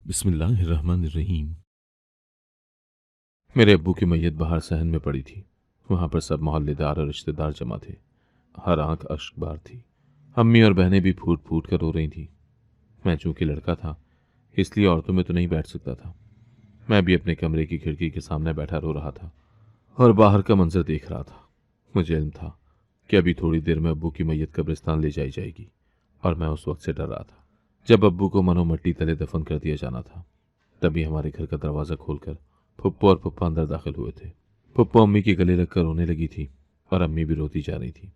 बिस्मिल्लाहिर्रहमानिर्रहीम। मेरे अब्बू की मैयत बाहर सहन में पड़ी थी। वहां पर सब मोहल्लेदार और रिश्तेदार जमा थे। हर आंख अश्कबार थी। अम्मी और बहनें भी फूट फूट कर रो रही थी। मैं चूंकि लड़का था इसलिए औरतों में तो नहीं बैठ सकता था। मैं भी अपने कमरे की खिड़की के सामने बैठा रो रहा था और बाहर का मंजर देख रहा था। मुझे इल्म था कि अभी थोड़ी देर में अब्बू की मैयत कब्रिस्तान ले जाई जाएगी और मैं उस वक्त से डर रहा था जब अब्बू को मनो मट्टी तले दफन कर दिया जाना था। तभी हमारे घर का दरवाज़ा खोलकर फुप्पो और पप्पा अंदर दाखिल हुए थे। फुप्पो अम्मी के गले लगकर रोने लगी थी और अम्मी भी रोती जा रही थी।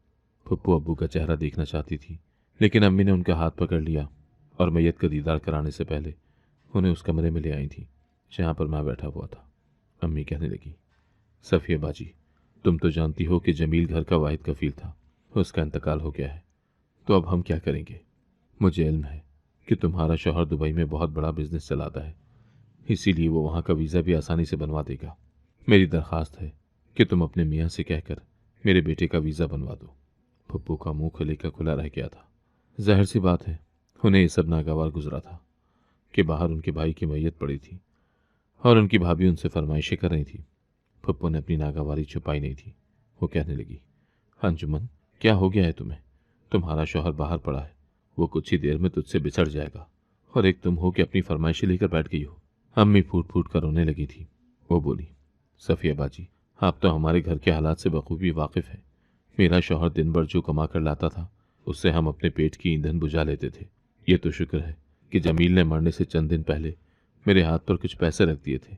फुप्पो अब्बू का चेहरा देखना चाहती थी, लेकिन अम्मी ने उनका हाथ पकड़ लिया और मैयत का दीदार कराने से पहले उन्हें उस कमरे में ले आई थी जहाँ पर मैं बैठा हुआ था। अम्मी कहने लगी, सफ़िया बाजी, तुम तो जानती हो कि जमील घर का वाहिद कफील था, उसका इंतकाल हो गया है, तो अब हम क्या करेंगे? मुझे इल्म है कि तुम्हारा शौहर दुबई में बहुत बड़ा बिजनेस चलाता है, इसीलिए वो वहाँ का वीज़ा भी आसानी से बनवा देगा। मेरी दरख्वास्त है कि तुम अपने मियाँ से कहकर मेरे बेटे का वीज़ा बनवा दो। पप्पू का मुंह खुले का खुला रह गया था। जाहिर सी बात है, उन्हें ये सब नागवार गुजरा था कि बाहर उनके भाई की मैयत पड़ी थी और उनकी भाभी उनसे फरमाइशें कर रही थी। पप्पू ने अपनी नागवारी छुपाई नहीं थी। वो कहने लगी, अंजुमन, क्या हो गया है तुम्हें? तुम्हारा शौहर बाहर पड़ा है, वो कुछ ही देर में तुझसे बिछड़ जाएगा और एक तुम हो कि अपनी फरमाइशें लेकर बैठ गई हो। अम्मी फूट फूट कर रोने लगी थी। वो बोली, सफ़िया बाजी, आप तो हमारे घर के हालात से बखूबी वाकिफ़ हैं। मेरा शौहर दिन भर जो कमा कर लाता था उससे हम अपने पेट की ईंधन बुझा लेते थे। ये तो शुक्र है कि जमील ने मरने से चंद दिन पहले मेरे हाथ पर कुछ पैसे रख दिए थे।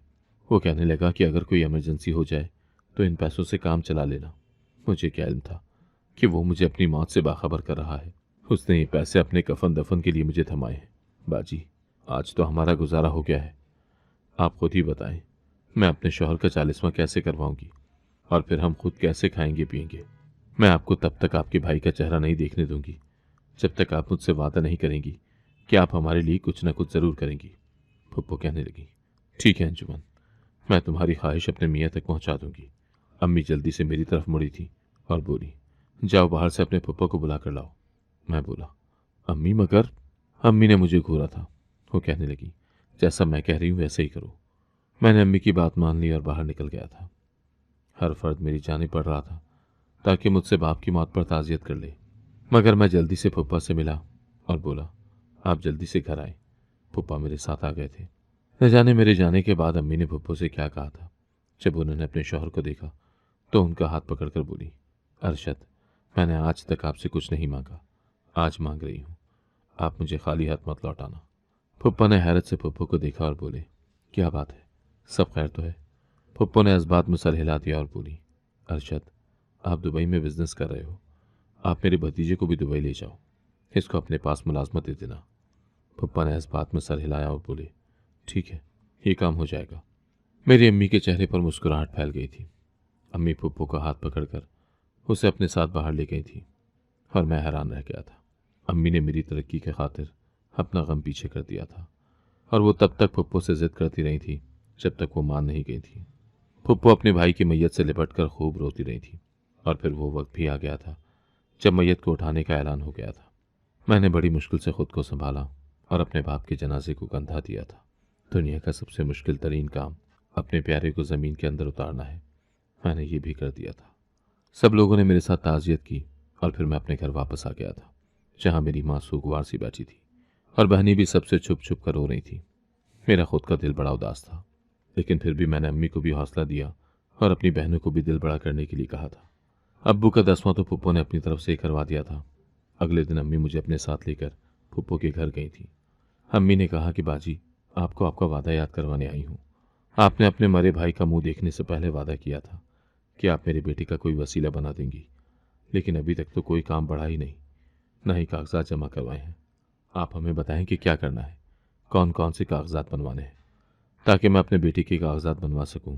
वो कहने लगा कि अगर कोई इमरजेंसी हो जाए तो इन पैसों से काम चला लेना। मुझे क्या इल्म था कि वो मुझे अपनी मौत से बाखबर कर रहा है। उसने ये पैसे अपने कफन दफन के लिए मुझे थमाए हैं। बाजी, आज तो हमारा गुजारा हो गया है। आप खुद ही बताएं, मैं अपने शौहर का 40वां कैसे करवाऊंगी और फिर हम खुद कैसे खाएंगे पिएंगे? मैं आपको तब तक आपके भाई का चेहरा नहीं देखने दूंगी जब तक आप मुझसे वादा नहीं करेंगी कि आप हमारे लिए कुछ न कुछ ज़रूर करेंगी। फुप्पो कहने लगी, ठीक है अंजुमन, मैं तुम्हारी ख्वाहिश अपने मियाँ तक पहुंचा दूंगी। अम्मी जल्दी से मेरी तरफ मुड़ी थी और बोली, जाओ बाहर से अपने फुप्पो को बुला कर लाओ। मैं बोला, अम्मी मगर? अम्मी ने मुझे घूरा था। वो कहने लगी, जैसा मैं कह रही हूँ वैसे ही करो। मैंने अम्मी की बात मान ली और बाहर निकल गया था। हर फर्द मेरी जाने पड़ रहा था ताकि मुझसे बाप की मौत पर ताज़ियत कर ले, मगर मैं जल्दी से फुप्पा से मिला और बोला, आप जल्दी से घर आए। फुप्पा मेरे साथ आ गए थे। न जाने मेरे जाने के बाद अम्मी ने फुप्पो से क्या कहा था। जब उन्होंने अपने शौहर को देखा तो उनका हाथ पकड़कर बोली, अरशद, मैंने आज तक आपसे कुछ नहीं मांगा, आज मांग रही हूँ, आप मुझे खाली हाथ मत लौटाना। फुप्पा ने हैरत से फुप्पो को देखा और बोले, क्या बात है, सब खैर तो है? फुप्पो ने इस बात में सर हिला दिया और बोली, अरशद, आप दुबई में बिजनेस कर रहे हो, आप मेरे भतीजे को भी दुबई ले जाओ, इसको अपने पास मुलाजमत दे देना। फुप्पा ने इस बात में सर हिलाया और बोले, ठीक है, ये काम हो जाएगा। मेरी अम्मी के चेहरे पर मुस्कुराहट फैल गई थी। अम्मी फुप्पो का हाथ पकड़कर उसे अपने साथ बाहर ले गई थी और मैं हैरान रह गया था। अम्मी ने मेरी तरक्की के खातिर अपना गम पीछे कर दिया था और वो तब तक फुप्पो से जिद करती रही थी जब तक वो मान नहीं गई थी। फुप्पो अपने भाई की मैयत से लिपट कर खूब रोती रही थी और फिर वो वक्त भी आ गया था जब मैयत को उठाने का ऐलान हो गया था। मैंने बड़ी मुश्किल से खुद को संभाला और अपने बाप के जनाजे को कंधा दिया था। दुनिया का सबसे मुश्किल तरीन काम अपने प्यारे को ज़मीन के अंदर उतारना है। मैंने ये भी कर दिया था। सब लोगों ने मेरे साथ ताज़ियत की और फिर मैं अपने घर वापस आ गया था जहाँ मेरी माँ सूगवार सी बैठी थी और बहनी भी सबसे छुप छुप कर रो रही थी। मेरा खुद का दिल बड़ा उदास था, लेकिन फिर भी मैंने अम्मी को भी हौसला दिया और अपनी बहनों को भी दिल बड़ा करने के लिए कहा था। अब्बू का 10वां तो फुप्पो ने अपनी तरफ से करवा दिया था। अगले दिन अम्मी मुझे अपने साथ लेकर फुप्पो के घर गई थी। अम्मी ने कहा कि बाजी, आपको आपका वादा याद करवाने आई हूँ। आपने अपने मरे भाई का मुंह देखने से पहले वादा किया था कि आप मेरे बेटे का कोई वसीला बना देंगी, लेकिन अभी तक तो कोई काम बढ़ा ही नहीं, न ही कागजात जमा करवाए हैं। आप हमें बताएं कि क्या करना है, कौन कौन से कागजात बनवाने हैं, ताकि मैं अपने बेटे के कागजात बनवा सकूं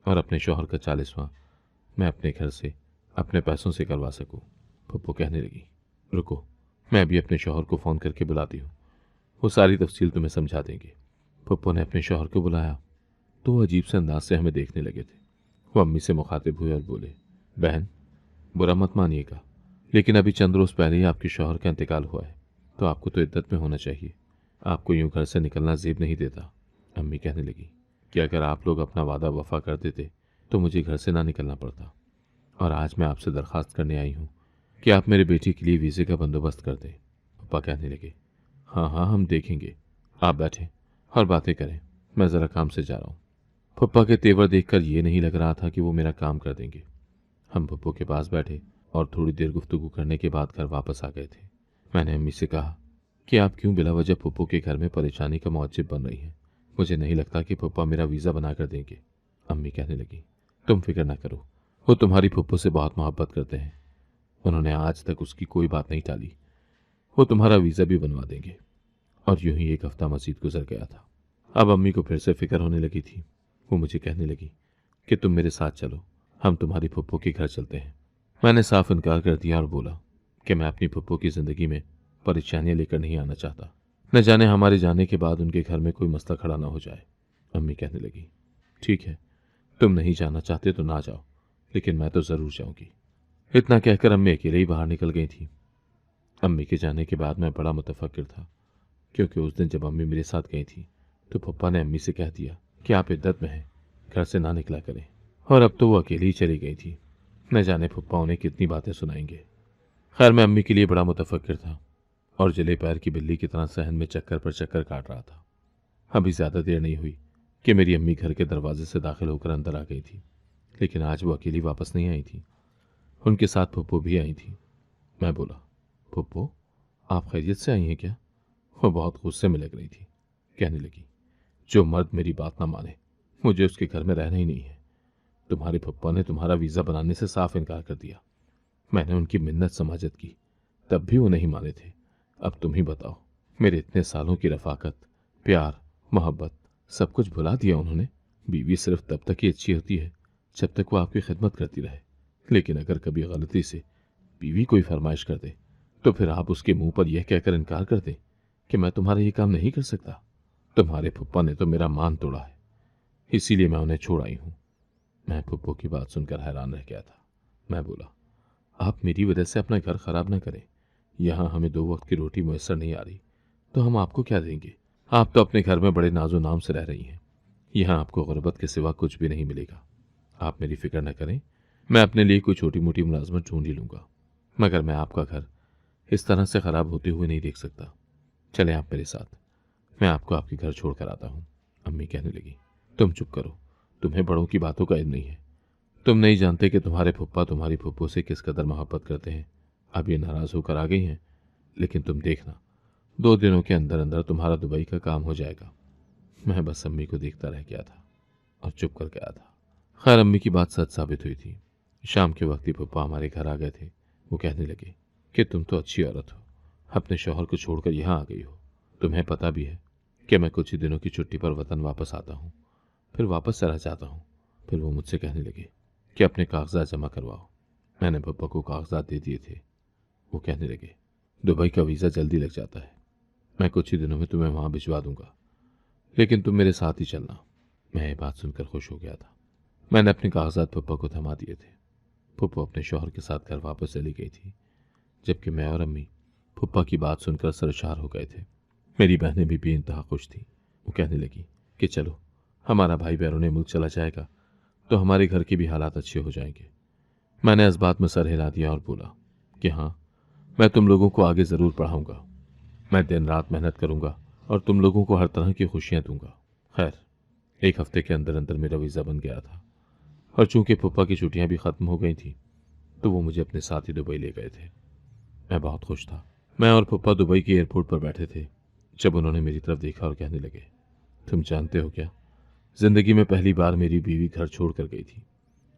और अपने शौहर का 40वां मैं अपने घर से अपने पैसों से करवा सकूं। पप्पू कहने लगी, रुको, मैं अभी अपने शौहर को फ़ोन करके बुलाती हूँ, वो सारी तफसील तुम्हें समझा देंगे। पप्पू ने अपने शौहर को बुलाया तो वो अजीब से अंदाज से हमें देखने लगे थे। वो अम्मी से मुखातिब हुए और बोले, बहन, बुरा मत मानिएगा, लेकिन अभी चंद रोज़ पहले ही आपके शौहर का इंतकाल हुआ है, तो आपको तो इद्दत में होना चाहिए। आपको यूं घर से निकलना ज़ेब नहीं देता। अम्मी कहने लगी कि अगर आप लोग अपना वादा वफा कर देते तो मुझे घर से ना निकलना पड़ता, और आज मैं आपसे दरख्वास्त करने आई हूँ कि आप मेरे बेटी के लिए वीज़े का बंदोबस्त कर दें। पप्पा कहने लगे, हाँ हाँ हम देखेंगे, आप बैठें और बातें करें, मैं ज़रा काम से जा रहा हूँ। पप्पा के तेवर देखकर ये नहीं लग रहा था कि वो मेरा काम कर देंगे। हम पप्पो के पास बैठे और थोड़ी देर गुफ्तगू करने के बाद घर वापस आ गए थे। मैंने अम्मी से कहा कि आप क्यों बिला वजह पप्पो के घर में परेशानी का मौजिब बन रही हैं। मुझे नहीं लगता कि पप्पा मेरा वीज़ा बना कर देंगे। अम्मी कहने लगी, तुम फिक्र ना करो, वो तुम्हारी पप्पो से बहुत मोहब्बत करते हैं। उन्होंने आज तक उसकी कोई बात नहीं टाली। वो तुम्हारा वीज़ा भी बनवा देंगे। और यूं ही एक हफ्ता मजीद गुजर गया था। अब अम्मी को फिर से फिक्र होने लगी थी। वो मुझे कहने लगी कि तुम मेरे साथ चलो, हम तुम्हारी पप्पो के घर चलते हैं। मैंने साफ इनकार कर दिया और बोला कि मैं अपनी पप्पो की ज़िंदगी में परेशानियां लेकर नहीं आना चाहता। न जाने हमारे जाने के बाद उनके घर में कोई मसला खड़ा ना हो जाए। अम्मी कहने लगी, ठीक है, तुम नहीं जाना चाहते तो ना जाओ, लेकिन मैं तो ज़रूर जाऊंगी। इतना कहकर अम्मी अकेले ही बाहर निकल गई थी। अम्मी के जाने के बाद मैं बड़ा मुतफक्किर था, क्योंकि उस दिन जब अम्मी मेरे साथ गई थी तो पप्पा ने अम्मी से कह दिया कि आप इद्दत में हैं, घर से ना निकला करें। और अब तो वो अकेली ही चली गई थी। न जाने पप्पा उन्हें कितनी बातें सुनाएंगे। खैर मैं अम्मी के लिए बड़ा मुतफक्किर था और जले पैर की बिल्ली की तरह सहन में चक्कर पर चक्कर काट रहा था। अभी ज़्यादा देर नहीं हुई कि मेरी अम्मी घर के दरवाजे से दाखिल होकर अंदर आ गई थी, लेकिन आज वो अकेली वापस नहीं आई थी। उनके साथ पप्पो भी आई थी। मैं बोला, पप्पो आप खैरियत से आई हैं क्या? वो बहुत गुस्से में लग रही थी। कहने लगी, जो मर्द मेरी बात ना माने मुझे उसके घर में रहना ही नहीं है। तुम्हारे पप्पा ने तुम्हारा वीज़ा बनाने से साफ इनकार कर दिया। मैंने उनकी मिन्नत समाजत की, तब भी वो नहीं माने थे। अब तुम ही बताओ, मेरे इतने सालों की रफाकत, प्यार, मोहब्बत सब कुछ भुला दिया उन्होंने। बीवी सिर्फ तब तक ही अच्छी होती है जब तक वो आपकी खिदमत करती रहे, लेकिन अगर कभी गलती से बीवी कोई फरमाइश कर दे तो फिर आप उसके मुंह पर यह कहकर इनकार कर दें कि मैं तुम्हारा ये काम नहीं कर सकता। तुम्हारे पप्पा ने तो मेरा मान तोड़ा है, इसीलिए मैं उन्हें छोड़ आई हूं। मैं पप्पो की बात सुनकर हैरान रह गया था। मैं बोला, आप मेरी वजह से अपना घर खराब ना करें। यहां हमें 2 वक्त की रोटी मुयसर नहीं आ रही तो हम आपको क्या देंगे? आप तो अपने घर में बड़े नाजो नाम से रह रही हैं। यहां आपको गुर्बत के सिवा कुछ भी नहीं मिलेगा। आप मेरी फिक्र न करें, मैं अपने लिए कोई छोटी मोटी मुलाजमत ढूंढ ही लूंगा, मगर मैं आपका घर इस तरह से खराब होते हुए नहीं देख सकता। चले आप मेरे साथ, मैं आपको आपके घर छोड़ कर आता हूँ। अम्मी कहने लगी, तुम चुप करो, तुम्हें बड़ों की बातों का इल्म नहीं है। तुम नहीं जानते कि तुम्हारे फुप्पा तुम्हारी फुप्पो से किस कदर मोहब्बत करते हैं। अब ये नाराज़ होकर आ गई हैं, लेकिन तुम देखना 2 दिनों के अंदर अंदर तुम्हारा दुबई का काम हो जाएगा। मैं बस अम्मी को देखता रह गया था और चुप कर गया था। खैर अम्मी की बात सच साबित हुई थी। शाम के वक्त ही पप्पा हमारे घर आ गए थे। वो कहने लगे कि तुम तो अच्छी औरत हो, अपने शौहर को छोड़कर यहाँ आ गई हो। तुम्हें पता भी है कि मैं कुछ ही दिनों की छुट्टी पर वतन वापस आता हूँ, फिर वापस चला जाता हूँ। फिर वो मुझसे कहने लगे कि अपने कागजात जमा करवाओ। मैंने पप्पा को कागजात दे दिए थे। वो कहने लगे, दुबई का वीज़ा जल्दी लग जाता है, मैं कुछ ही दिनों में तुम्हें वहाँ भिजवा दूंगा, लेकिन तुम मेरे साथ ही चलना। मैं ये बात सुनकर खुश हो गया था। मैंने अपने कागजात पप्पा को थमा दिए थे। पप्पो अपने शौहर के साथ घर वापस चली गई थी, जबकि मैं और अम्मी पप्पा की बात सुनकर सरशार हो गए थे। मेरी बहनें भी बेइंतहा खुश थीं। वो कहने लगी कि चलो, हमारा भाई बैरून मुल्क चला जाएगा तो हमारे घर के भी हालात अच्छे हो जाएंगे। मैंने इस बात में सर हिला दिया और बोला कि हाँ, मैं तुम लोगों को आगे ज़रूर पढ़ाऊंगा। मैं दिन रात मेहनत करूंगा और तुम लोगों को हर तरह की खुशियां दूंगा। खैर 1 हफ्ते के अंदर अंदर मेरा वीज़ा बन गया था, और चूंकि पप्पा की छुट्टियां भी ख़त्म हो गई थी तो वो मुझे अपने साथ ही दुबई ले गए थे। मैं बहुत खुश था। मैं और पप्पा दुबई के एयरपोर्ट पर बैठे थे जब उन्होंने मेरी तरफ देखा और कहने लगे, तुम जानते हो क्या, जिंदगी में पहली बार मेरी बीवी घर छोड़ कर गई थी।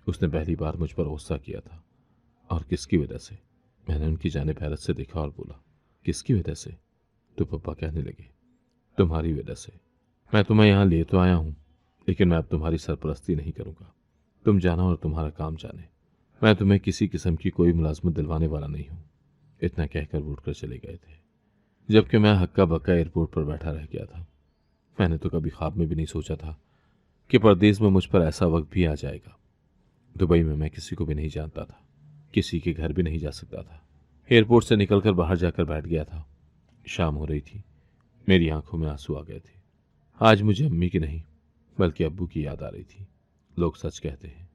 उसने पहली बार मुझ पर गुस्सा किया था। और किसकी वजह से? मैंने उनकी जानिब हैरत से देखा और बोला, किसकी वजह से? तो पप्पा कहने लगे, तुम्हारी वजह से। मैं तुम्हें यहाँ ले तो आया हूँ, लेकिन मैं अब तुम्हारी सरपरस्ती नहीं करूँगा। तुम जाना और तुम्हारा काम जाने। मैं तुम्हें किसी किस्म की कोई मुलाजमत दिलवाने वाला नहीं हूँ। इतना कहकर वो उठकर चले गए थे, जबकि मैं हक्का बक्का एयरपोर्ट पर बैठा रह गया था। मैंने तो कभी ख्वाब में भी नहीं सोचा था कि परदेश में मुझ पर ऐसा वक्त भी आ जाएगा। दुबई में मैं किसी को भी नहीं जानता था, किसी के घर भी नहीं जा सकता था। एयरपोर्ट से निकलकर बाहर जाकर बैठ गया था। शाम हो रही थी, मेरी आंखों में आंसू आ गए थे। आज मुझे अम्मी की नहीं बल्कि अब्बू की याद आ रही थी। लोग सच कहते हैं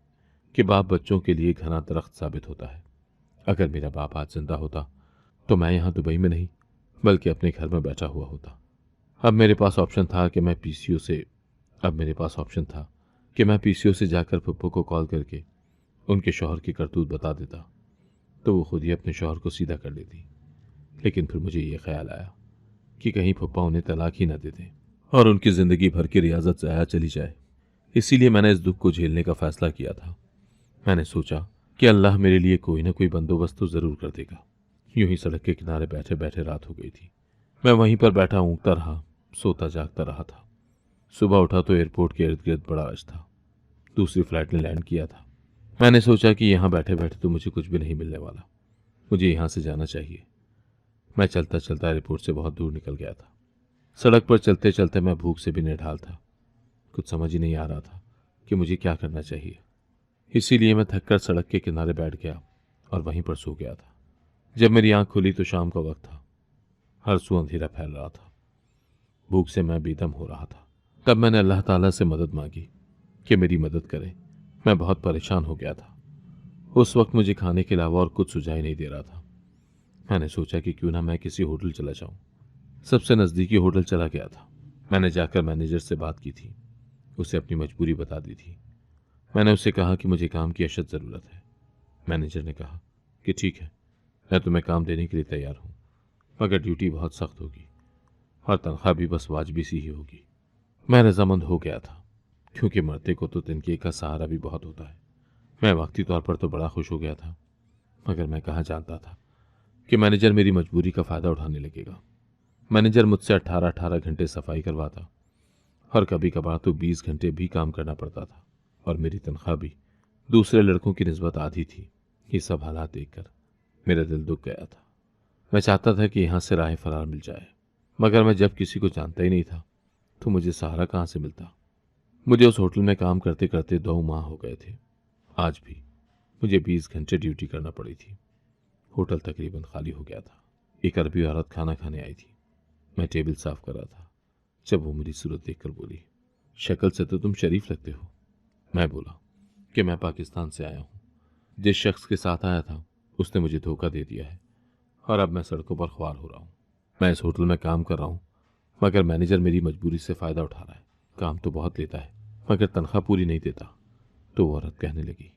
कि बाप बच्चों के लिए घना दरख्त साबित होता है। अगर मेरा बाप आज जिंदा होता तो मैं यहाँ दुबई में नहीं बल्कि अपने घर में बैठा हुआ होता। अब मेरे पास ऑप्शन था कि मैं पीसीओ से जाकर पप्पू को कॉल करके उनके शौहर की करतूत बता देता तो वो खुद ही अपने शौहर को सीधा कर लेती। लेकिन फिर मुझे ये ख्याल आया कि कहीं पप्पा उन्हें तलाक ही न दे दें और उनकी जिंदगी भर की रियाजत ज़ाया चली जाए। इसीलिए मैंने इस दुख को झेलने का फैसला किया था। मैंने सोचा कि अल्लाह मेरे लिए कोई ना कोई बंदोबस्त तो ज़रूर कर देगा। यूं ही सड़क के किनारे बैठे बैठे रात हो गई थी। मैं वहीं पर बैठा ऊँगता रहा, सोता जागता रहा था। सुबह उठा तो एयरपोर्ट के इर्द गिर्द बड़ा रश था। दूसरी फ्लाइट ने लैंड किया था। मैंने सोचा कि यहाँ बैठे बैठे तो मुझे कुछ भी नहीं मिलने वाला, मुझे यहाँ से जाना चाहिए। मैं चलता चलता एयरपोर्ट से बहुत दूर निकल गया था। सड़क पर चलते चलते मैं भूख से भी निढाल था। कुछ समझ ही नहीं आ रहा था कि मुझे क्या करना चाहिए। इसीलिए मैं थककर सड़क के किनारे बैठ गया और वहीं पर सो गया था। जब मेरी आंख खुली तो शाम का वक्त था। हर सू अंधेरा फैल रहा था। भूख से मैं बेदम हो रहा था। तब मैंने अल्लाह ताला से मदद मांगी कि मेरी मदद करे। मैं बहुत परेशान हो गया था। उस वक्त मुझे खाने के अलावा और कुछ सुझाई नहीं दे रहा था। मैंने सोचा कि क्यों ना मैं किसी होटल चला जाऊं। सबसे नज़दीकी होटल चला गया था। मैंने जाकर मैनेजर से बात की थी, उसे अपनी मजबूरी बता दी थी। मैंने उससे कहा कि मुझे काम की अशद ज़रूरत है। मैनेजर ने कहा कि ठीक है, मैं तुम्हें काम देने के लिए तैयार हूँ, मगर ड्यूटी बहुत सख्त होगी और तनख्वाह भी बस वाजबी सी ही होगी। मैं रजामंद हो गया था, क्योंकि मरते को तो तिनके का सहारा भी बहुत होता है। मैं वक्ती तौर पर तो बड़ा खुश हो गया था, मगर मैं कहाँ जानता था कि मैनेजर मेरी मजबूरी का फ़ायदा उठाने लगेगा। मैनेजर मुझसे 18-18 घंटे सफाई करवाता और कभी कभार तो 20 घंटे भी काम करना पड़ता था, और मेरी तनख्वाह भी दूसरे लड़कों की निस्बत आधी थी। ये सब हालात देखकर मेरा दिल दुख गया था। मैं चाहता था कि यहाँ से राह फरार मिल जाए, मगर मैं जब किसी को जानता ही नहीं था तो मुझे सहारा कहाँ से मिलता। मुझे उस होटल में काम करते करते 2 माह हो गए थे। आज भी मुझे 20 घंटे ड्यूटी करना पड़ी थी। होटल तकरीबन खाली हो गया था। एक अरबी औरत खाना खाने आई थी। मैं टेबल साफ कर रहा था जब वो मेरी सूरत देखकर बोली, शक्ल से तो तुम शरीफ लगते हो। मैं बोला कि मैं पाकिस्तान से आया हूँ। जिस शख्स के साथ आया था उसने मुझे धोखा दे दिया है और अब मैं सड़कों पर ख्वार हो रहा हूँ। मैं इस होटल में काम कर रहा हूँ, मगर मैनेजर मेरी मजबूरी से फ़ायदा उठा रहा है। काम तो बहुत लेता है मगर तनख्वाह पूरी नहीं देता। तो वो औरत कहने लगी,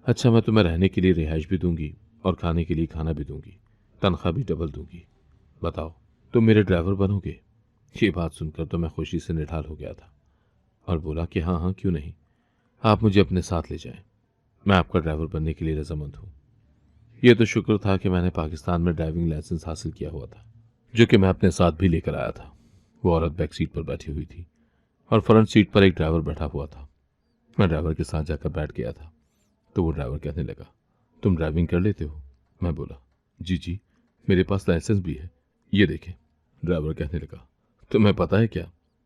अच्छा, मैं तुम्हें रहने के लिए रिहाइश भी दूंगी और खाने के लिए खाना भी दूंगी, तनख्वाह भी डबल दूंगी। बताओ, तुम मेरे ड्राइवर बनोगे? ये बात सुनकर तो मैं खुशी से निढाल हो गया था और बोला कि हाँ हाँ, क्यों नहीं, आप मुझे अपने साथ ले जाएं। मैं आपका ड्राइवर बनने के लिए रजामंद हूँ। यह तो शुक्र था कि मैंने पाकिस्तान में ड्राइविंग लाइसेंस हासिल किया हुआ था, जो कि मैं अपने साथ भी लेकर आया था। वो औरत बैक सीट पर बैठी हुई थी और फ्रंट सीट पर एक ड्राइवर बैठा हुआ था। मैं ड्राइवर के साथ जाकर बैठ गया था तो वो ड्राइवर कहने लगा, तुम ड्राइविंग कर लेते हो? मैं बोला, जी जी, मेरे पास लाइसेंस भी है, ये देखें। ड्राइवर कहने लगा, तुम्हें पता है क्या,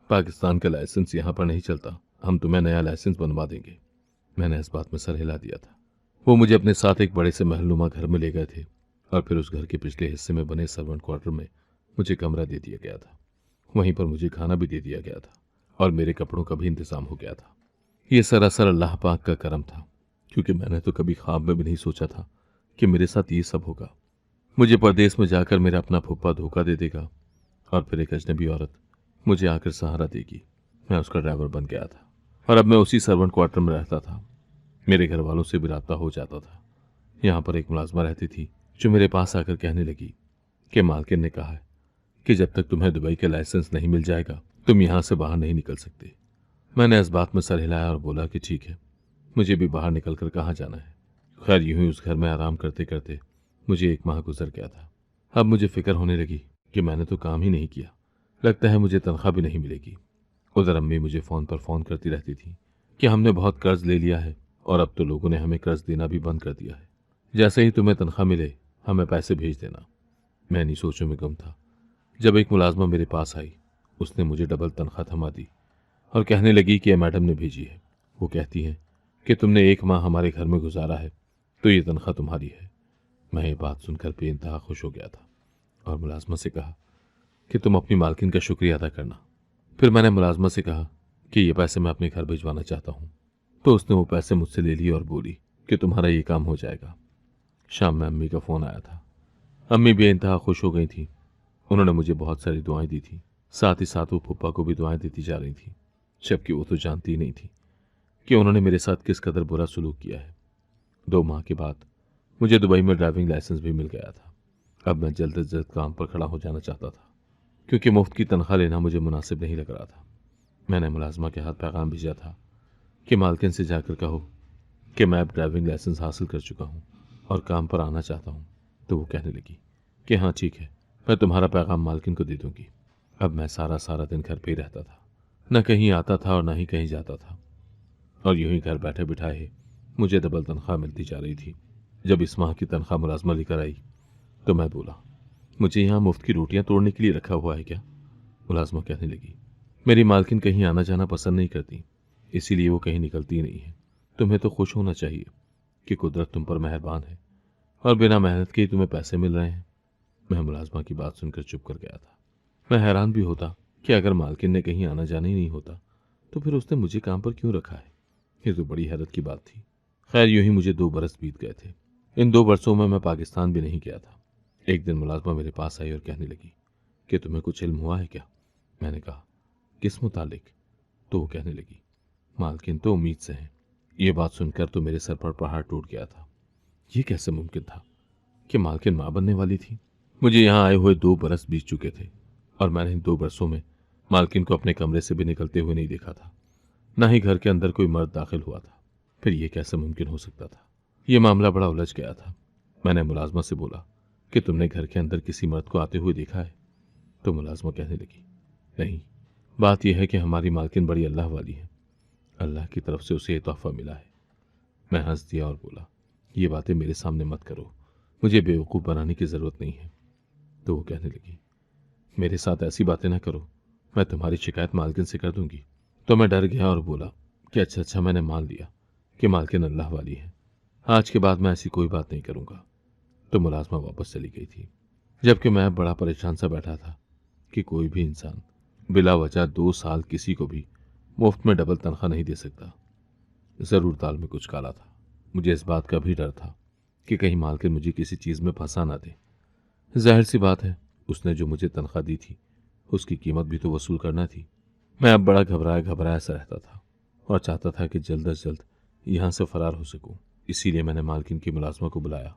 पाकिस्तान का लाइसेंस यहाँ पर नहीं चलता, हम तुम्हें नया लाइसेंस बनवा देंगे। मैंने इस बात में सर हिला दिया था। वो मुझे अपने साथ एक बड़े से महलनुमा घर में ले गए थे और फिर उस घर के पिछले हिस्से में बने सर्वेंट क्वार्टर में मुझे कमरा दे दिया गया था। वहीं पर मुझे खाना भी दे दिया गया था और मेरे कपड़ों का भी इंतजाम हो गया था। ये सरासर अल्लाह पाक का करम था, क्योंकि मैंने तो कभी ख्वाब में भी नहीं सोचा था कि मेरे साथ ये सब होगा। मुझे परदेश में जाकर मेरा अपना फूफा धोखा दे देगा और फिर एक अजनबी औरत मुझे आकर सहारा देगी। मैं उसका ड्राइवर बन गया था और अब मैं उसी सर्वेंट क्वार्टर में रहता था। मेरे घर वालों से भी राब्ता हो जाता था। यहाँ पर एक मुलाजमा रहती थी जो मेरे पास आकर कहने लगी कि मालकिन ने कहा है कि जब तक तुम्हें दुबई का लाइसेंस नहीं मिल जाएगा तुम यहाँ से बाहर नहीं निकल सकते। मैंने इस बात में सर हिलाया और बोला कि ठीक है, मुझे भी बाहर निकल कर कहाँ जाना है। खैर, यूं ही उस घर में आराम करते करते मुझे 1 माह गुजर गया था। अब मुझे फिक्र होने लगी कि मैंने तो काम ही नहीं किया, लगता है मुझे तनख्वाह भी नहीं मिलेगी। उधर अम्मी मुझे फ़ोन पर फ़ोन करती रहती थी कि हमने बहुत कर्ज ले लिया है और अब तो लोगों ने हमें कर्ज देना भी बंद कर दिया है। जैसे ही तुम्हें तनख्वाह मिले हमें पैसे भेज देना। मैं इन्हीं सोचों में गुम था जब एक मुलाजमा मेरे पास आई। उसने मुझे डबल तनख्वाह थमा दी और कहने लगी कि यह मैडम ने भेजी है। वो कहती हैं कि तुमने 1 माह हमारे घर में गुजारा है तो ये तनख्वाह तुम्हारी है। मैं ये बात सुनकर बेइंतहा खुश हो गया था और मुलाजमा से कहा कि तुम अपनी मालकिन का शुक्रिया अदा करना, फिर मैंने मुलाजमा से कहा कि ये पैसे मैं अपने घर भिजवाना चाहता हूँ, तो उसने वो पैसे मुझसे ले लिए और बोली कि तुम्हारा ये काम हो जाएगा। शाम में अम्मी का फ़ोन आया था। अम्मी बेइंतहा खुश हो गई थी। उन्होंने मुझे बहुत सारी दुआएं दी थी, साथ ही साथ वो फूफा को भी दुआएं देती जा रही थी, जबकि वो तो जानती ही नहीं थी कि उन्होंने मेरे साथ किस कदर बुरा सलूक किया है। 2 माह के बाद मुझे दुबई में ड्राइविंग लाइसेंस भी मिल गया था। अब मैं जल्द से जल्द काम पर खड़ा हो जाना चाहता था, क्योंकि मुफ्त की तनख्वाह लेना मुझे मुनासिब नहीं लग रहा था। मैंने मुलाजमा के हाथ पैगाम भेजा था कि मालकिन से जाकर कहो कि मैं अब ड्राइविंग लाइसेंस हासिल कर चुका हूँ और काम पर आना चाहता हूँ। तो वो कहने लगी कि हाँ ठीक है, मैं तुम्हारा पैगाम मालकिन को दे दूंगी। अब मैं सारा सारा दिन घर पे ही रहता था, न कहीं आता था और न ही कहीं जाता था, और यूं ही घर बैठे बिठाए मुझे डबल तनख्वाह मिलती जा रही थी। जब इस माह की तनख्वाह मुलाजमा लेकर आई तो मैं बोला, मुझे यहाँ मुफ्त की रोटियां तोड़ने के लिए रखा हुआ है क्या? मुलाजमा कहने लगी, मेरी मालकिन कहीं आना जाना पसंद नहीं करती, इसीलिए वो कहीं निकलती नहीं है। तुम्हें तो खुश होना चाहिए कि कुदरत तुम पर मेहरबान है और बिना मेहनत के ही तुम्हें पैसे मिल रहे हैं। मैं मुलाजमा की बात सुनकर चुप कर गया था। मैं हैरान भी होता कि अगर मालकिन ने कहीं आना जाना ही नहीं होता तो फिर उसने मुझे काम पर क्यों रखा है। ये तो बड़ी हैरत की बात थी। खैर यूं ही मुझे 2 बरस बीत गए थे। इन 2 बरसों में मैं पाकिस्तान भी नहीं गया था। एक दिन मुलाजमा मेरे पास आई और कहने लगी कि तुम्हें कुछ इल्म हुआ है क्या? मैंने कहा, किस मुतालिक? तो वो कहने लगी, मालकिन तो उम्मीद से हैं। ये बात सुनकर तो मेरे सर पर पहाड़ टूट गया था। ये कैसे मुमकिन था कि मालकिन मां बनने वाली थी? मुझे यहाँ आए हुए 2 बरस बीत चुके थे और मैंने इन 2 बरसों में मालकिन को अपने कमरे से भी निकलते हुए नहीं देखा था, न ही घर के अंदर कोई मर्द दाखिल हुआ था। फिर यह कैसे मुमकिन हो सकता था? यह मामला बड़ा उलझ गया था। मैंने मुलाजमा से बोला कि तुमने घर के अंदर किसी मर्द को आते हुए देखा है? तो मुलाजमा कहने लगी, नहीं, बात यह है कि हमारी मालकिन बड़ी अल्लाह वाली है। अल्लाह की तरफ से उसे ये तोहफा मिला है। मैं हंस दिया और बोला, ये बातें मेरे सामने मत करो, मुझे बेवकूफ़ बनाने की ज़रूरत नहीं है। तो वो कहने लगी, मेरे साथ ऐसी बातें ना करो, मैं तुम्हारी शिकायत मालकिन से कर दूंगी। तो मैं डर गया और बोला कि अच्छा, मैंने मान लिया कि मालकिन अल्लाह वाली है। आज के बाद मैं ऐसी कोई बात नहीं करूंगा। तो मुलाजमा वापस चली गई थी, जबकि मैं बड़ा परेशान सा बैठा था कि कोई भी इंसान बिला वजह 2 साल किसी को भी मुफ्त में डबल तनख्वाह नहीं दे सकता। ज़रूर दाल में कुछ काला था। मुझे इस बात का भी डर था कि कहीं मालकिन मुझे किसी चीज़ में फंसा ना दे। जाहिर सी बात है, उसने जो मुझे तनख्वाह दी थी उसकी कीमत भी तो वसूल करना थी। मैं अब बड़ा घबराया घबराया सा रहता था और चाहता था कि जल्द अज जल्द यहाँ से फरार हो सकूं। इसीलिए मैंने मालकिन की मुलाजमा को बुलाया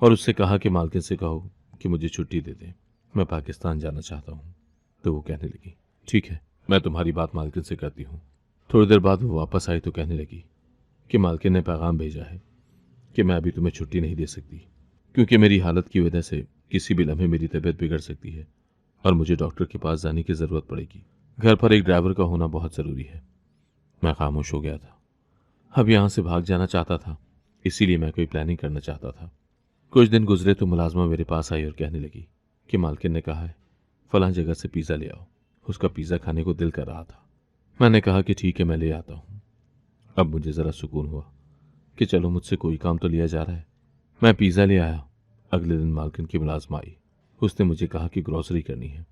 और उससे कहा कि मालकिन से कहो कि मुझे छुट्टी दे दें, मैं पाकिस्तान जाना चाहता हूँ। तो वो कहने लगी, ठीक है, मैं तुम्हारी बात मालकिन से करती हूँ। थोड़ी देर बाद वो वापस आई तो कहने लगी कि मालकिन ने पैगाम भेजा है कि मैं अभी तुम्हें छुट्टी नहीं दे सकती, क्योंकि मेरी हालत की वजह से किसी भी लम्हे मेरी तबीयत बिगड़ सकती है और मुझे डॉक्टर के पास जाने की ज़रूरत पड़ेगी। घर पर एक ड्राइवर का होना बहुत ज़रूरी है। मैं खामोश हो गया था। अब यहाँ से भाग जाना चाहता था, इसीलिए मैं कोई प्लानिंग करना चाहता था। कुछ दिन गुजरे तो मुलाजमा मेरे पास आई और कहने लगी कि मालकिन ने कहा है फलां जगह से पिज़्ज़ा ले आओ, उसका पिज़्ज़ा खाने को दिल कर रहा था। मैंने कहा कि ठीक है, मैं ले आता हूँ। अब मुझे ज़रा सुकून हुआ कि चलो मुझसे कोई काम तो लिया जा रहा है। मैं पिज़्ज़ा ले आया। अगले दिन मालकिन की मुलाजमा आई। उसने मुझे कहा कि ग्रॉसरी करनी है।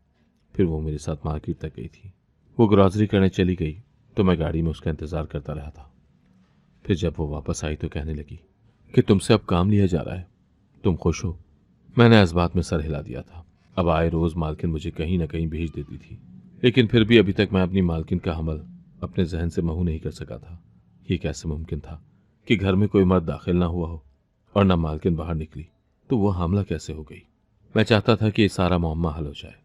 फिर वो मेरे साथ मार्केट तक गई थी। वो ग्रॉसरी करने चली गई तो मैं गाड़ी में उसका इंतज़ार करता रहा था। फिर जब वो वापस आई तो कहने लगी कि तुमसे अब काम लिया जा रहा है, तुम खुश हो? मैंने इस बात में सर हिला दिया था। अब आए रोज़ मालकिन मुझे कहीं ना कहीं भेज देती थी, लेकिन फिर भी अभी तक मैं अपनी मालकिन का हमल अपने जहन से महू नहीं कर सका था। ये कैसे मुमकिन था कि घर में कोई मर्द दाखिल ना हुआ हो और ना मालकिन बाहर निकली तो वो हामला कैसे हो गई? मैं चाहता था कि ये सारा मुअम्मा हल हो जाए।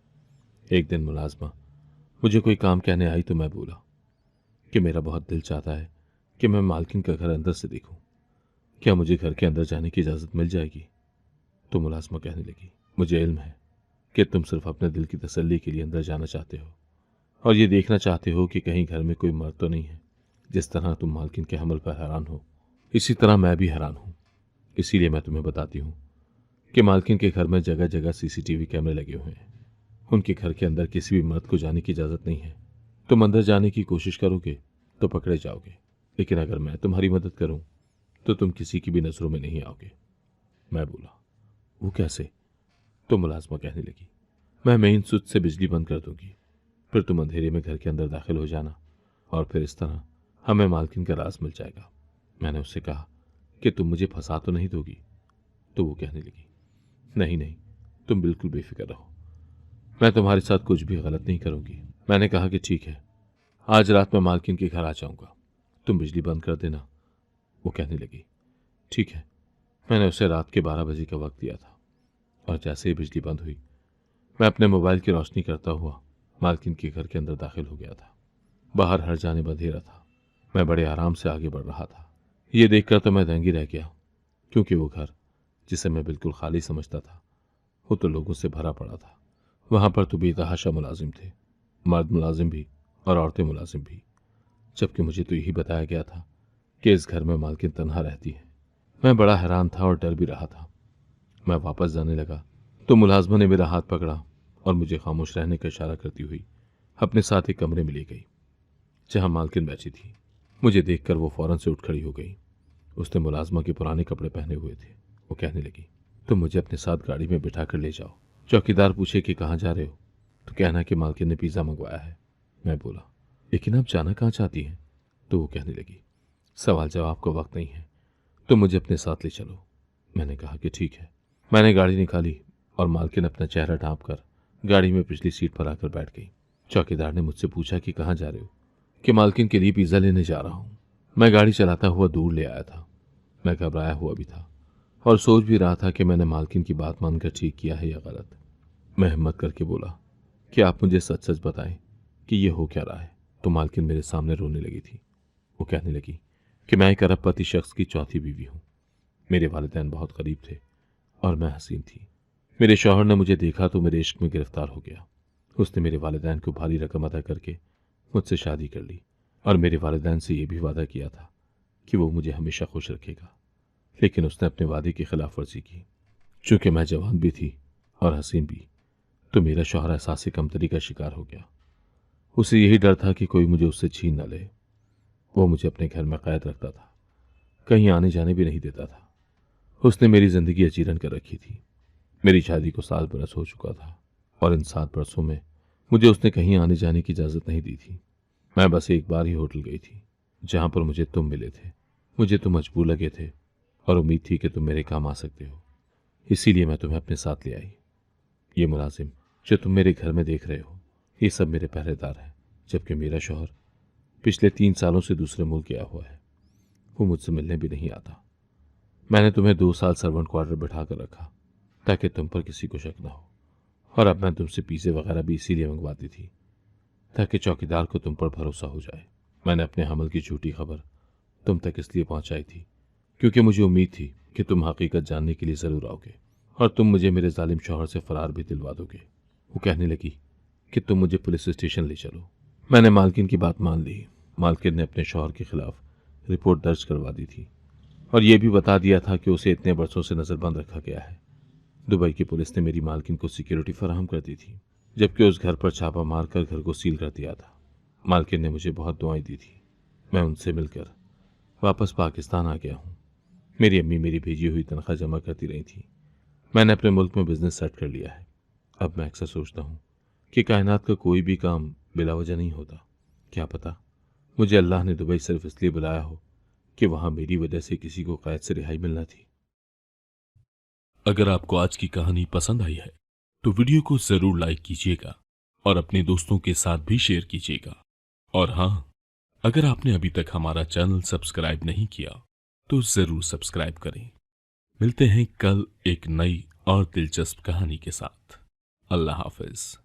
एक दिन मुलाजमा मुझे कोई काम कहने आई तो मैं बोला कि मेरा बहुत दिल चाहता है कि मैं मालकिन का घर अंदर से देखूं। क्या मुझे घर के अंदर जाने की इजाज़त मिल जाएगी? तो मुलाजमा कहने लगी, मुझे इल्म है कि तुम सिर्फ अपने दिल की तसल्ली के लिए अंदर जाना चाहते हो और ये देखना चाहते हो कि कहीं घर में कोई मर्द तो नहीं है। जिस तरह तुम मालकिन के हमल पर हैरान हो, इसी तरह मैं भी हैरान हूँ। इसीलिए मैं तुम्हें बताती हूँ कि मालकिन के घर में जगह जगह सीसीटीवी कैमरे लगे हुए हैं। उनके घर के अंदर किसी भी मर्द को जाने की इजाज़त नहीं है। तुम अंदर जाने की कोशिश करोगे तो पकड़े जाओगे, लेकिन अगर मैं तुम्हारी मदद करूं तो तुम किसी की भी नज़रों में नहीं आओगे। मैं बोला, वो कैसे? तो मुलाजमा कहने लगी, मैं मेन स्विच से बिजली बंद कर दूंगी। फिर तुम अंधेरे में घर के अंदर दाखिल हो जाना और फिर इस तरह हमें मालकिन का राज मिल जाएगा। मैंने उससे कहा कि तुम मुझे फंसा तो नहीं दोगी? तो वो कहने लगी, नहीं नहीं, तुम बिल्कुल बेफिक्र रहो, मैं तुम्हारे साथ कुछ भी गलत नहीं करूंगी। मैंने कहा कि ठीक है, आज रात में मालकिन के घर आ जाऊंगा, तुम बिजली बंद कर देना। वो कहने लगी, ठीक है। मैंने उसे रात के 12 बजे का वक्त दिया था और जैसे ही बिजली बंद हुई मैं अपने मोबाइल की रोशनी करता हुआ मालकिन के घर के अंदर दाखिल हो गया था। बाहर हर जानिब अंधेरा था। मैं बड़े आराम से आगे बढ़ रहा था। ये देखकर तो मैं दंगी रह गया, क्योंकि वो घर, जिसे मैं बिल्कुल खाली समझता था, वो तो लोगों से भरा पड़ा था। वहां पर तो बेतहाशा मुलाजिम थे, मर्द मुलाजिम भी और औरतें मुलाजिम भी, जबकि मुझे तो यही बताया गया था कि इस घर में मालकिन तन्हा रहती है। मैं बड़ा हैरान था और डर भी रहा था। मैं वापस जाने लगा तो मुलाजमा ने मेरा हाथ पकड़ा और मुझे खामोश रहने का इशारा करती हुई अपने साथ एक कमरे में ले गई जहां मालकिन बैठी थी। मुझे देखकर वो फौरन से उठ खड़ी हो गई। उसने मुलाजमा के पुराने कपड़े पहने हुए थे। वो कहने लगी, तुम मुझे अपने साथ गाड़ी में बिठा कर ले जाओ। चौकीदार पूछे कि कहाँ जा रहे हो, तो कहना कि मालकिन ने पिज़्ज़ा मंगवाया है। मैं बोला, लेकिन आप जाना कहाँ चाहती हैं? तो वो कहने लगी, सवाल जवाब का वक्त नहीं है, तुम मुझे अपने साथ ले चलो। मैंने कहा कि ठीक है। मैंने गाड़ी निकाली और मालकिन अपना चेहरा ढांप कर गाड़ी में पिछली सीट पर आकर बैठ गई। चौकीदार ने मुझसे पूछा कि कहाँ जा रहे हो? कि मालकिन के लिए पिज़्ज़ा लेने जा रहा हूँ। मैं गाड़ी चलाता हुआ दूर ले आया था। मैं घबराया हुआ भी था और सोच भी रहा था कि मैंने मालकिन की बात मानकर ठीक किया है या गलत। मैं हिम्मत करके बोला कि आप मुझे सच सच बताएं कि ये हो क्या रहा है। तो मालकिन मेरे सामने रोने लगी थी। वो कहने लगी कि मैं एक अरबपति शख्स की चौथी बीवी हूँ। मेरे वालिदैन बहुत गरीब थे और मैं हसीन थी। मेरे शौहर ने मुझे देखा तो मेरे इश्क में गिरफ्तार हो गया। उसने मेरे वालिदैन को भारी रकम अदा करके मुझसे शादी कर ली और मेरे वालिदैन से यह भी वादा किया था कि वो मुझे हमेशा खुश रखेगा। लेकिन उसने अपने वादे की खिलाफ वर्जी की। चूंकि मैं जवान भी थी और हसीन भी, तो मेरा शौहर एहसास कमतरी का शिकार हो गया। उसे यही डर था कि कोई मुझे उससे छीन न ले। वो मुझे अपने घर में कैद रखता था, कहीं आने जाने भी नहीं देता था। उसने मेरी जिंदगी अजीरन कर रखी थी। मेरी शादी को 7 बरस हो चुका था और इन 7 बरसों में मुझे उसने कहीं आने जाने की इजाज़त नहीं दी थी। मैं बस एक बार ही होटल गई थी, जहां पर मुझे तुम मिले थे। मुझे तुम मजबूर लगे थे और उम्मीद थी कि तुम मेरे काम आ सकते हो, इसीलिए मैं तुम्हें अपने साथ ले आई। ये मुलाजिम जो तुम मेरे घर में देख रहे हो, ये सब मेरे पहरेदार हैं, जबकि मेरा शौहर पिछले 3 सालों से दूसरे मुल्क गया हुआ है। वो मुझसे मिलने भी नहीं आता। मैंने तुम्हें 2 साल सर्वेंट क्वार्टर बैठा कर रखा ताकि तुम पर किसी को शक न हो, और अब मैं तुमसे पिज़्ज़े वगैरह भी इसीलिए मंगवाती थी ताकि चौकीदार को तुम पर भरोसा हो जाए। मैंने अपने हमल की झूठी खबर तुम तक इसलिए पहुंचाई थी क्योंकि मुझे उम्मीद थी कि तुम हकीकत जानने के लिए जरूर आओगे और तुम मुझे मेरे जालिम शौहर से फरार भी दिलवा दोगे। वो कहने लगी कि तुम मुझे पुलिस स्टेशन ले चलो। मैंने मालकिन की बात मान ली। मालकिन ने अपने शौहर के खिलाफ रिपोर्ट दर्ज करवा दी थी और यह भी बता दिया था कि उसे इतने वर्षों से नजरबंद रखा गया है। दुबई की पुलिस ने मेरी मालकिन को सिक्योरिटी फराहम कर दी थी, जबकि उस घर पर छापा मारकर घर को सील कर दिया था। मालकिन ने मुझे बहुत दुआएं दी थी। मैं उनसे मिलकर वापस पाकिस्तान आ गया हूँ। मेरी अम्मी मेरी भेजी हुई तनख्वाह जमा करती रही थी। मैंने अपने मुल्क में बिजनेस सेट कर लिया है। अब मैं अक्सर सोचता हूँ कि कायनात का कोई भी काम बिला वजह नहीं होता। क्या पता मुझे अल्लाह ने दुबई सिर्फ इसलिए बुलाया हो कि वहां मेरी वजह से किसी को कैद से रिहाई मिलना थी। अगर आपको आज की कहानी पसंद आई है तो वीडियो को जरूर लाइक कीजिएगा और अपने दोस्तों के साथ भी शेयर कीजिएगा। और हाँ, अगर आपने अभी तक हमारा चैनल सब्सक्राइब नहीं किया तो जरूर सब्सक्राइब करें। मिलते हैं कल एक नई और दिलचस्प कहानी के साथ। अल्लाह हाफिज।